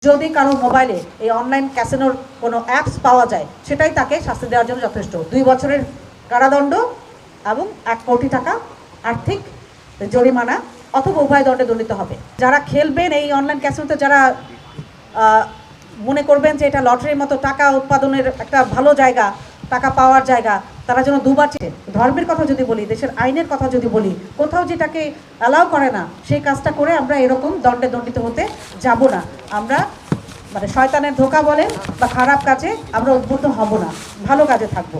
যদি কারো মোবাইলে এই অনলাইন ক্যাসিনোর কোনো অ্যাপস পাওয়া যায় সেটাই তাকে শাস্তি দেওয়ার জন্য যথেষ্ট। 2 বছরের কারাদণ্ড এবং 1 কোটি টাকা আর্থিক জরিমানা অথবা উভয় দণ্ডে দণ্ডিত হবে। যারা খেলবেন এই অনলাইন ক্যাসিনোতে, যারা মনে করবেন যে এটা লটারির মতো টাকা উৎপাদনের একটা ভালো জায়গা, টাকা পাওয়ার জায়গা, তারা যেন দুবার ধর্মের কথা যদি বলি, দেশের আইনের কথা যদি বলি, কোথাও যেটাকে অ্যালাউ করে না সেই কাজটা করে আমরা এরকম দণ্ডে দণ্ডিত হতে যাব না। আমরা মানে শয়তানের ধোঁকা বলেন বা খারাপ কাজে আমরা উদ্বুদ্ধ হব না, ভালো কাজে থাকব।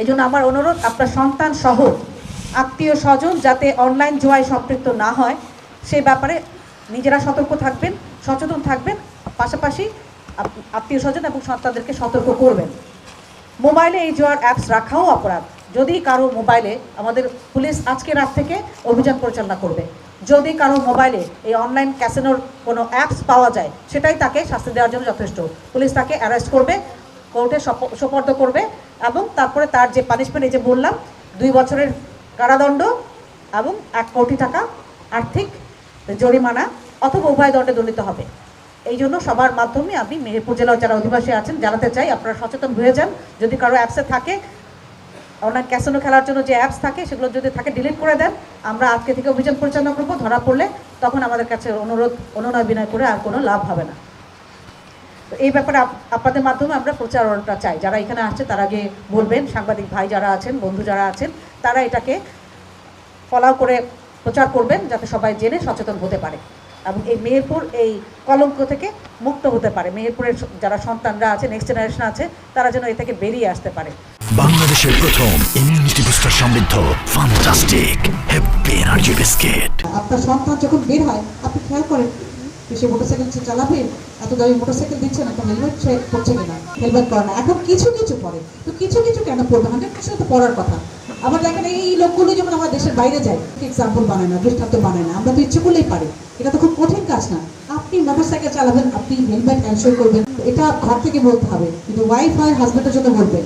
এই জন্য আমার অনুরোধ, আপনার সন্তান সহ আত্মীয় স্বজন যাতে অনলাইন জুয়ায় সম্পৃক্ত না হয় সেই ব্যাপারে নিজেরা সতর্ক থাকবেন, সচেতন থাকবেন, পাশাপাশি আত্মীয় স্বজন এবং সন্তানদেরকে সতর্ক করবেন। মোবাইলে এই জুয়ার অ্যাপস রাখাও অপরাধ। যদি কারো মোবাইলে, আমাদের পুলিশ আজকে রাত থেকে অভিযান পরিচালনা করবে, যদি কারো মোবাইলে এই অনলাইন ক্যাসিনোর কোনো অ্যাপস পাওয়া যায় সেটাই তাকে শাস্তি দেওয়ার জন্য যথেষ্ট। পুলিশ তাকে অ্যারেস্ট করবে, কোর্টে সোপর্দ করবে এবং তারপরে তার যে পানিশমেন্ট, এই যে বললাম 2 বছরের কারাদণ্ড এবং 1 কোটি টাকা আর্থিক জরিমানা অথবা উভয় দণ্ডে দণ্ডিত হবে। এই জন্য সবার মাধ্যমে আমি মেহেরপুর জেলার যারা অধিবাসী আছেন জানাতে চাই, আপনারা সচেতন হয়ে যান। যদি কারো অ্যাপসে থাকে, অনলাইন ক্যাসিনো খেলার জন্য যে অ্যাপস থাকে সেগুলো যদি থাকে ডিলিট করে দেন। আমরা আজকে থেকে অভিযান পরিচালনা করব, ধরা পড়লে তখন আমাদের কাছে অনুনয় বিনয় করে আর কোনো লাভ হবে না। তো এই ব্যাপারে আপনাদের মাধ্যমে আমরা প্রচারণাটা চাই। যারা এখানে আসছে তারা আগে বলবেন, সাংবাদিক ভাই যারা আছেন, বন্ধু যারা আছেন, তারা এটাকে ফলো করে প্রচার করবেন যাতে সবাই জেনে সচেতন হতে পারে এবং এই মেহেরপুর এই কলঙ্ক থেকে মুক্ত হতে পারে। মেহেরপুরের যারা সন্তানরা আছে, নেক্সট জেনারেশন আছে, তারা যেন এ থেকে বেরিয়ে আসতে পারে। বাংলাদেশের প্রথম ইমিউনিটি বুস্টার সমৃদ্ধ ফ্যান্টাস্টিক হ্যাপি এনার্জি বিস্কিট। আপনার সন্তান যখন বের হয় আপনি খেয়াল করেন সে মোটরসাইকেল চালাবে, এত দামি মোটরসাইকেল দিচ্ছে না, একটা হেলমেট সে পড়ছে কিনা, হেলমেট করে না। এখন কিছু কিছু পড়ে, তো কিছু কিছু কেন পড়বে? 100% তো পড়ার কথা। আবার দেখেন এই লোকগুলো যেমন আমার দেশের বাইরে যায়, এক্সাম্পল বানায় না, দৃষ্টান্ত বানায় না, আমরা তো ইচ্ছে করলেই পারি। এটা তো খুব কঠিন কাজ না। আপনি মোটরসাইকেল চালাবেন, আপনি হেলমেট এনশিওর করবেন, এটা ঘর থেকে বলতে হবে, কিন্তু ওয়াইফ হয় হাজব্যান্ডের জন্য বলবেন।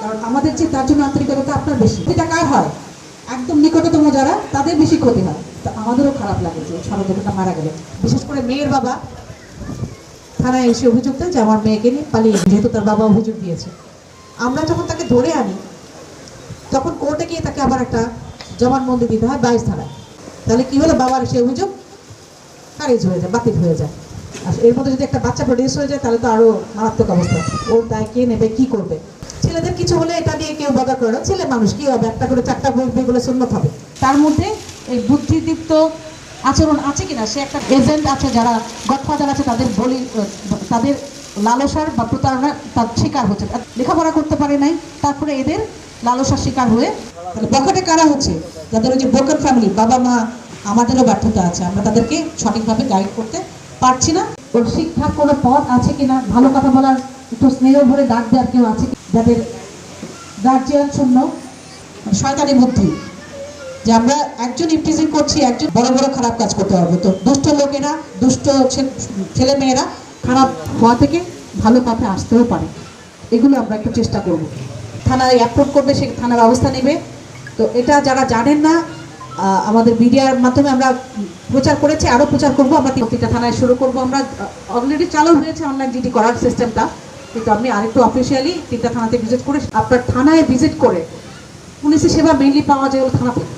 কারণ আমাদের যে তার জন্য আন্তরিকতা আপনার বেশি, এটা কার হয়? একদম নিকটতম যারা, তাদের বেশি ক্ষতি হয়। তো আমাদেরও খারাপ লাগে যে ষড়যন্ত্রটা মারা গেলে। বিশেষ করে মেয়ের বাবা থানায় এসে অভিযোগ দেয় যে আমার মেয়েকে নিয়ে পালিয়ে, যেহেতু তার বাবা অভিযোগ দিয়েছে। আমরা যখন তাকে ধরে আনি তখন কোর্টে গিয়ে তাকে আবার একটা জবানবন্দি দিতে হয় 22 ধারায়। তাহলে কি হলো? বাবার সে অভিযোগ খারিজ হয়ে যায়, বাতিল হয়ে যায়। আর এর মধ্যে যদি একটা বাচ্চা প্রডিউস হয়ে যায় তাহলে তো আরো মারাত্মক অবস্থা। ওর দায় কে নেবে, কি করবে? ছেলেদের কিছু হলে এটা নিয়ে কেউ বদা করে, ছেলে মানুষ কি হবে, একটা করে 4টা বলে সুন্নত হবে। তার মধ্যে এই বুদ্ধিদীপ্ত আচরণ আছে কিনা, সে একটা এজেন্ট আছে, যারা গডফাদার আছে, তাদের লালসার বা প্রতারণার তার শিকার হচ্ছে। লেখাপড়া করতে পারে নাই, তারপরে এদের লালসার শিকার হয়ে বখাটে কারা হচ্ছে, যাদের ওই যে ব্রোকেন ফ্যামিলি, বাবা মা। আমাদেরও ব্যর্থতা আছে, আমরা তাদেরকে সঠিকভাবে গাইড করতে পারছি না। ওর শিক্ষার কোনো পথ আছে কিনা, ভালো কথা বলার, একটু স্নেহ ভরে ডাক দেওয়ার কেউ আছে, যাদের গার্জিয়ান শূন্য শয়তানি বুদ্ধি, যে আমরা একজন ইমপ্রিজিং করছি, একজন বড় বড় খারাপ কাজ করতে পারবো। তো দুষ্ট লোকেরা, দুষ্ট ছেলে মেয়েরা খারাপ হওয়া থেকে ভালো পথে আসতেও পারে। এগুলো আমরা একটু চেষ্টা করব। থানায় অ্যাপ্রুভ করবে, সে থানার ব্যবস্থা নেবে। তো এটা যারা জানেন না, আমাদের মিডিয়ার মাধ্যমে আমরা প্রচার করেছি, আরও প্রচার করব। আমরা 3টা থানায় শুরু করব। আমরা অলরেডি চালু হয়েছে অনলাইন জিডি করার সিস্টেমটা, কিন্তু আমি আরেকটু অফিসিয়ালি 3টা থানাতে ভিজিট করে, আপনার থানায় ভিজিট করে পুলিশের সেবা মেইনলি পাওয়া যায় ওই থানা থেকে।